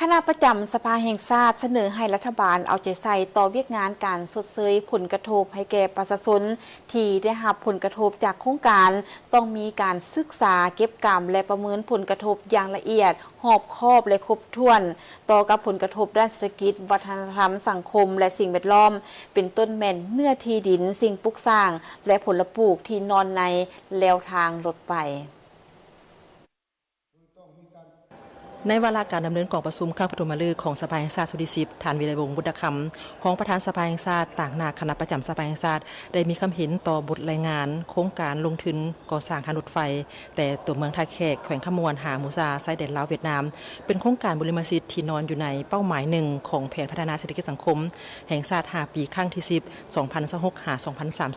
คณะประจำสภาแห่งชาติเสนอให้รัฐบาลเอาใจใส่ต่อเวียกงานการชดเชยผลกระทบให้แก่ประชาชนที่ได้รับผลกระทบจากโครงการต้องมีการศึกษาเก็บกรรมและประเมินผลกระทบอย่างละเอียดรอบคอบและครบถ้วนต่อกับผลกระทบด้านเศรษฐกิจวัฒนธรรมสังคมและสิ่งแวดล้อมเป็นต้นแม่นเนื้อที่ดินสิ่งปลูกสร้างและผลปลูกที่นอนในแนวทางรถไฟในวาระการดำเนินกองประชุมข้างปฐมฤกษ์ของสภาแห่งชาติสุดิสิบฐานวิไลวงศ์บุตรคำของประธานสภาแห่งชาติต่างหน้าคณะประจำสภาแห่งชาติได้มีคำเห็นต่อบทรายงานโครงการลงทุนก่อสร้างทางรถไฟแต่ตัวเมืองท่าแขกแขวงขมวนหามูซาไซแดนลาวเวียดนามเป็นโครงการบริมสิทธิ์ที่นอนอยู่ในเป้าหมายหนึ่งของแผนพัฒนาเศรษฐกิจสังคมแห่งชาติ5 ปีครั้งที่10 2026 หา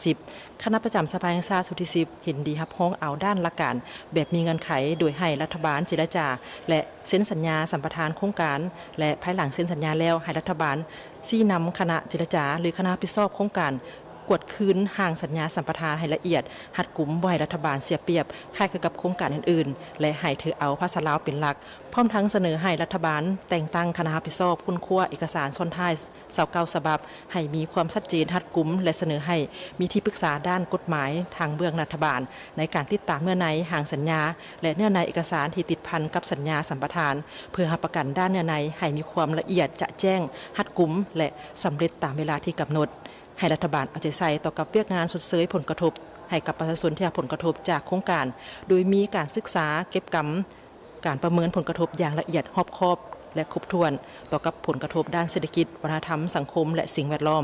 2030คณะประจำสภาแห่งชาติสุดิสิบเห็นดีรับพ้องเอาด้านหลักการแบบมีเงื่อนไขโดยให้รัฐบาลเจรจาและเซ็นสัญญาสัมปทานโครงการและภายหลังเซ็นสัญญาแล้วให้รัฐบาลชี้นำคณะเจรจาหรือคณะรับผิดชอบโครงการกวดคืนห่างสัญญาสัมปทานให้ละเอียดหัดกลุ่มบ่ให้รัฐบาลเสียเปรียบคล้ายกับโครงการอื่นๆและให้ถือเอาภาษาลาวเป็นหลักพร้อมทั้งเสนอให้รัฐบาลแต่งตั้งคณะรับผิดชอบคุณคั่วเอกสารซ้อนท้าย29ฉบับให้มีความชัดเจนหัดกลุ่มและเสนอให้มีที่ปรึกษาด้านกฎหมายทางเบื้องรัฐบาลในการติดตามเนื้อในห่างสัญญาและเนื้อในเอกสารที่ติดพันกับสัญญาสัมปทานเพื่อรับประกันด้านเนื้อในให้มีความละเอียดจะแจ้งหัดกลุ่มและสำเร็จตามเวลาที่กำหนดให้รัฐบาลเอาใจใส่ต่อกับเวียกงานชดเชยผลกระทบให้กับประชาชนที่รับผลกระทบจากโครงการโดยมีการศึกษาเก็บกำการประเมินผลกระทบอย่างละเอียดรอบคอบและครบถ้วนต่อกับผลกระทบด้านเศรษฐกิจวัฒนธรรมสังคมและสิ่งแวดล้อม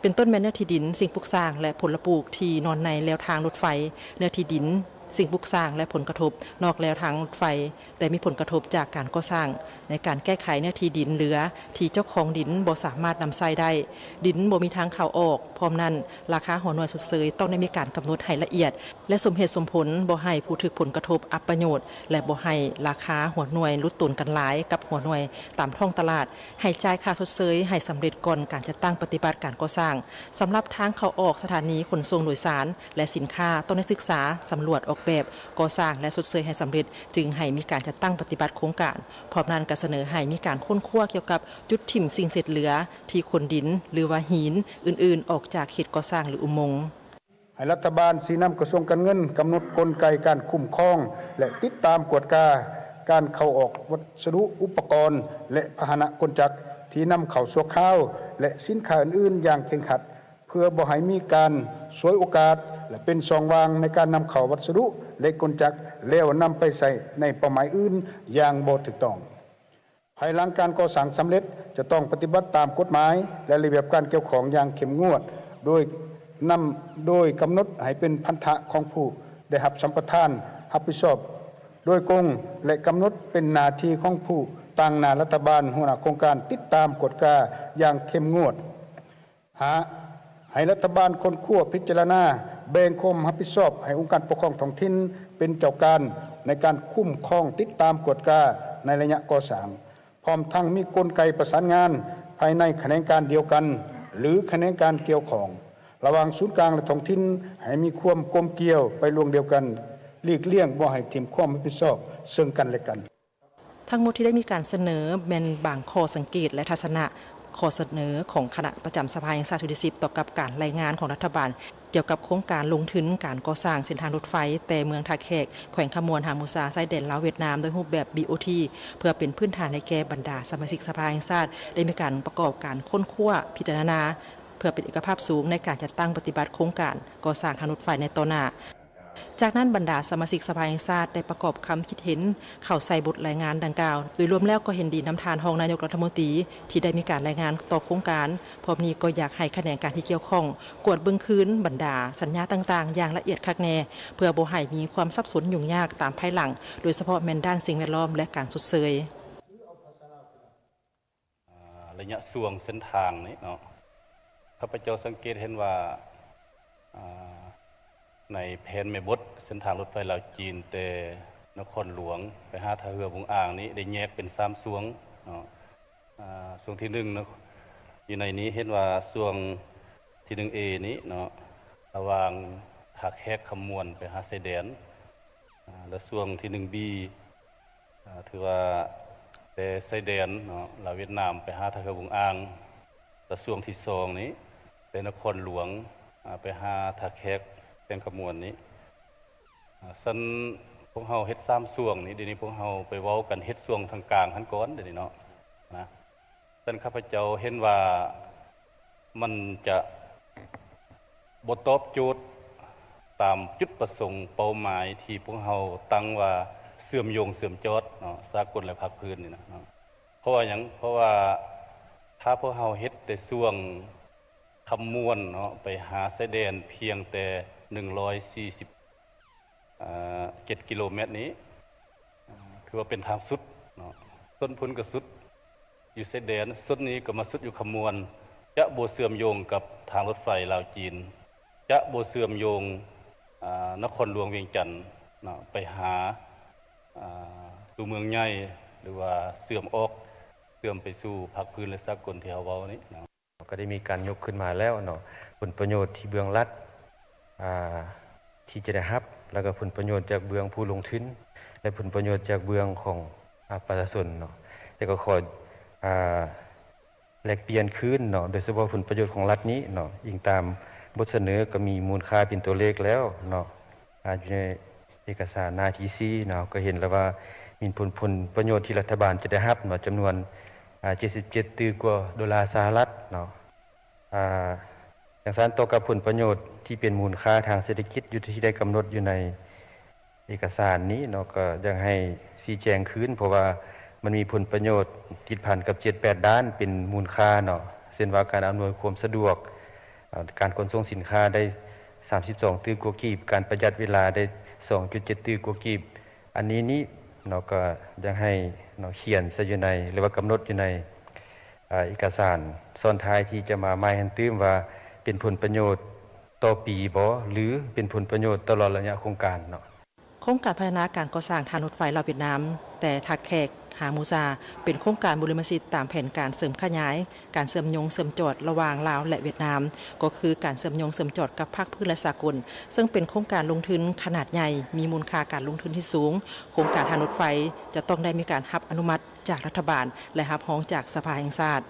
เป็นต้นแม่เนื้อที่ดินสิ่งปลูกสร้างและผลปลูกที่นอนในแนวทางรถไฟเนื้อที่ดินสิ่งปลูกสร้างและผลกระทบนอกแนวทางรถไฟแต่มีผลกระทบจากการก่อสร้างในการแก้ไขเนื้อที่ดินเหลือที่เจ้าของดินบ่สามารถนำใช้ได้ดินบ่มีทางเข้าออกพร้อมนั้นราคาหัวหน่วยชดเชยต้องได้มีการกำหนดให้ละเอียดและสมเหตุสมผลบ่ให้ผู้ถูกผลกระทบอับประโยชน์และบ่ให้ราคาหัวหน่วยลดต้นกันหลายกับหัวหน่วยตามท้องตลาดให้จ่ายค่าชดเชยให้สำเร็จก่อนการจัดตั้งปฏิบัติการก่อสร้างสำหรับทางเข้าออกสถานีขนส่งโดยสารและสินค้าต้องได้ศึกษาสำรวจออกแบบก่อสร้างและชดเชยให้สำเร็จจึงให้มีการจัดตั้งปฏิบัติโครงการพร้อมนั้นก็เสนอให้มีการค้นคว้าเกี่ยวกับจุดถิ่มสิ่งเศษเหลือที่ขนดินหรือว่าหินอื่นๆออกจากเขตก่อสร้างหรืออุโมงค์ให้รัฐบาลชี้นำกระทรวงการเงินกำหนดกลไกการคุ้มครองและติดตามกวดการเข้าออกวัสดุอุปกรณ์และพาหนะกลจักรที่นำเข้าชั่วคราวและสินค้าอื่นๆอย่างเคร่งครัดเพื่อบ่ให้มีการฉวยโอกาสและเป็นช่องว่างในการนำเข้าวัสดุและกลจักรแล้วนำไปใส่ในเป้าหมายอื่นอย่างบ่ถูกต้องภายหลังการก่อสร้างสำเร็จจะต้องปฏิบัติตามกฎหมายและระเบียบการเกี่ยวข้องอย่างเข้มงวดโดยกำหนดให้เป็นพันธะของผู้ได้รับสัมปทานรับผิดชอบโดยกงและกำหนดเป็นหน้าที่ของผู้ตั้งหน้ารัฐบาลหัวหน้าโครงการติดตามกฎกาอย่างเข้มงวดให้รัฐบาลคนขั้วพิจารณาแบ่งความรับผิดชอบให้องค์การปกครองท้องถิ่นเป็นเจ้าการในการคุ้มครองติดตามกฎกาในระยะก่อสร้างพร้อมทั้งมีกลไกประสานงานภายในแขนงการเดียวกันหรือแขนงการเกี่ยวข้องระหว่างศูนย์กลางและท้องถิ่นให้มีความกลมเกลียวไปรวงเดียวกันหลีกเลี่ยงบ่ให้ทิ่มความรับผิดชอบซึ่งกันและกันทั้งหมดที่ได้มีการเสนอเป็นบางข้อสังเกตและทัศนะข้อเสนอของคณะประจำสภาแห่งชาติสุดิสิบต่อกับการรายงานของรัฐบาลเกี่ยวกับโครงการลงทุนการก่อสร้างเส้นทางรถไฟแต่เมืองท่าแขกแขวงขมวนหามูซาไซแดนลาวเวียดนามโดยรูปแบบ BOT เพื่อเป็นพื้นฐานในแก่บรรดาสมาชิกสภาแห่งชาติได้มีการประกอบการค้นคว้าพิจารณาเพื่อเป็นเอกภาพสูงในการจัดตั้งปฏิบัติโครงการก่อสร้างทางรถไฟในต่อหน้าจากนั้นบรรดาสมาชิกสภาแห่งชาติได้ประกอบคำคิดเห็นเข้าใส่บทรายงานดังกล่าวโดยรวมแล้วก็เห็นดีนำทานรองนายกรัฐมนตรีที่ได้มีการรายงานต่อโครงการพร้อมนี้ก็อยากให้แขนงการที่เกี่ยวข้องกวดเบื้องคืนบรรดาสัญญาต่างๆอย่างละเอียดคักแน่เพื่อบ่ให้มีความสับสนยุ่งยากตามภายหลังโดยเฉพาะแม่นด้านสิ่งแวดล้อมและการชดเชยระยะส่วงเส้นทางนี้เนาะข้าพเจ้าสังเกตเห็นว่าในแผนแม่บทเส้นทางรถไฟลาวจีนแต่นครหลวงไปหาท่าเรือวงอ่างนี้ได้แยกเป็น3ช่วงเนาะช่วงที่1เนาะอยู่ในนี้เห็นว่าช่วงที่1A นี้เนาะระหว่างท่าแขกขมวนไปหาชายแดนและช่วงที่1Bถือว่า แต่ไซแดนเนาะลาวเวียดนามไปหาท่าเรือบุงอ่างแต่ช่วงที่2นี้เป็นนครหลวงไปหาท่าแขกเป็นขมวนนี้ซั่นพวกเฮาเฮ็ด3ช่วงนี้เดี๋ยวนี้พวกเฮาไปเว้ากันเฮ็ดช่วงทางกลางหันก่อนเดี๋ยวนี้เนาะนะซั่นข้าพเจ้าเห็นว่ามันจะบ่ตอบโจทย์ตามจุดประสงค์เป้าหมายที่พวกเฮาตั้งว่าเสื่อมโยงเสื่อมจอดเนาะสากลและภาคพื้นนี่นะเนาะเพราะว่าหยังเพราะว่าถ้าพวกเฮาเฮ็ดแต่ช่วงคำมวลเนาะไปหาชายแดนเพียงแต่7กิโลเมตรนี้คือว่าเป็นทางสุดเนาะต้นพุนก็สุดอยู่ชายแดนสุดนี้ก็มาสุดอยู่คำมวลจะบ่เสื่อมโยงกับทางรถไฟลาวจีนจะบ่เสื่อมโยงนครหลวงเวียงจันทน์เนาะไปหาตัวเมืองใหญ่หรือว่าเสื่อมออกเสื่อมไปสู่ภาคพื้นและสากลที่เฮาเว้านี้เนาะก็ได้มีการยกขึ้นมาแล้วเนาะผลประโยชน์ที่เบื้องรัฐที่จะได้รับแล้วก็ผลประโยชน์จากเบื้องผู้ลงทุนและผลประโยชน์จากเบื้องของประชาชนเนาะแต่ก็ขอแลกเปลี่ยนคืนเนาะโดยเฉพาะผลประโยชน์ของรัฐนี้เนาะอิงตามบทเสนอก็มีมูลค่าเป็นตัวเลขแล้วเนาะอยู่ในเอกสารหน้าที่4เนาะก็เห็นแล้วว่ามีผลประโยชน์ที่รัฐบาลจะได้รับเนาะจำนวน77ตื้อกว่าดอลลาร์สหรัฐเนาะอย่างนั้นต่อกับผลประโยชน์ที่เป็นมูลค่าทางเศรษฐกิจอยู่ที่ได้กำหนดอยู่ในเอกสารนี้เนาะก็ยังให้ชี้แจงคืนเพราะว่ามันมีผลประโยชน์ติดพันกับ 7-8 ด้านเป็นมูลค่าเนาะเช่นว่าการอำนวยความสะดวกการขนส่งสินค้าได้32ตื้อกว่ากีบการประหยัดเวลาได้ 2.7 ตื้อกว่ากีบอันนี้เนาะก็ยังให้เนาะเขียนซะอยู่ในหรือว่ากำหนดอยู่ในเอกสารซ้อนท้ายที่จะมาหมายหันตื้มว่าเป็นผลประโยชน์ต่อปีบ่หรือเป็นผลประโยชน์ตลอดระยะโครงการเนาะโครงการพัฒนาการก่อสร้างทางรถไฟลาวเวียดนามแต่ทักแขกหามูซาเป็นโครงการบริมสิทธิ์ตามแผนการเสริมขยายการเสริมยงเสริมจอดระหว่างลาวและเวียดนามก็คือการเสริมยงเสริมจอดกับภาคพื้นและสากลซึ่งเป็นโครงการลงทุนขนาดใหญ่มีมูลค่าการลงทุนที่สูงโครงการทางรถไฟจะต้องได้มีการรับอนุมัติจากรัฐบาลและรับรองจากสภาแห่งชาติ